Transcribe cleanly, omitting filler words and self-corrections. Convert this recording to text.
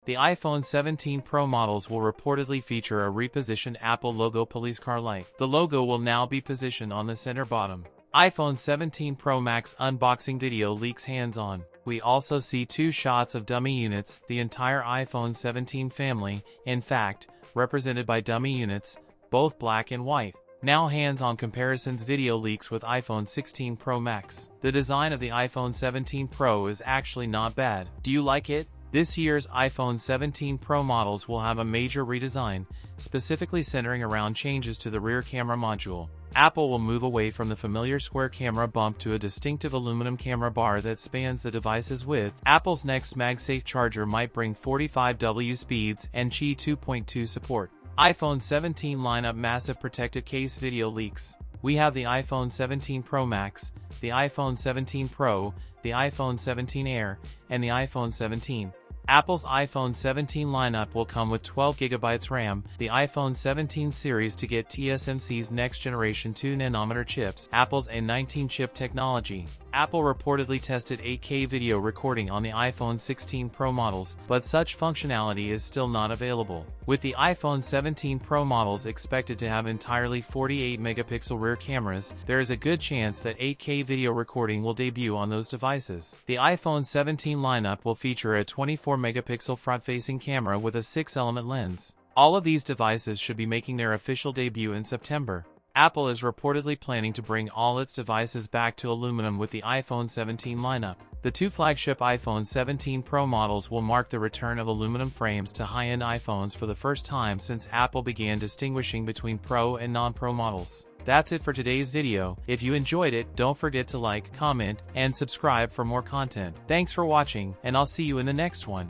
The iPhone 17 Pro models will reportedly feature a repositioned Apple logo police car light. The logo will now be positioned on the center bottom. iPhone 17 Pro Max unboxing video leaks hands-on. We also see 2 shots of dummy units, the entire iPhone 17 family, in fact, represented by dummy units, both black and white. Now hands-on comparisons video leaks with iPhone 16 Pro Max. The design of the iPhone 17 Pro is actually not bad. Do you like it? This year's iPhone 17 Pro models will have a major redesign, specifically centering around changes to the rear camera module. Apple will move away from the familiar square camera bump to a distinctive aluminum camera bar that spans the device's width. Apple's next MagSafe charger might bring 45W speeds and Qi 2.2 support. iPhone 17 lineup massive protective case video leaks. We have the iPhone 17 Pro Max, the iPhone 17 Pro, the iPhone 17 Air, and the iPhone 17. Apple's iPhone 17 lineup will come with 12GB RAM, the iPhone 17 series to get TSMC's next-generation 2nm chips, Apple's A19 chip technology. Apple reportedly tested 8K video recording on the iPhone 16 Pro models, but such functionality is still not available. With the iPhone 17 Pro models expected to have entirely 48-megapixel rear cameras, there is a good chance that 8K video recording will debut on those devices. The iPhone 17 lineup will feature a 24-megapixel front-facing camera with a 6-element lens. All of these devices should be making their official debut in September. Apple is reportedly planning to bring all its devices back to aluminum with the iPhone 17 lineup. The 2 flagship iPhone 17 Pro models will mark the return of aluminum frames to high-end iPhones for the first time since Apple began distinguishing between Pro and non-Pro models. That's it for today's video. If you enjoyed it, don't forget to like, comment, and subscribe for more content. Thanks for watching, and I'll see you in the next one.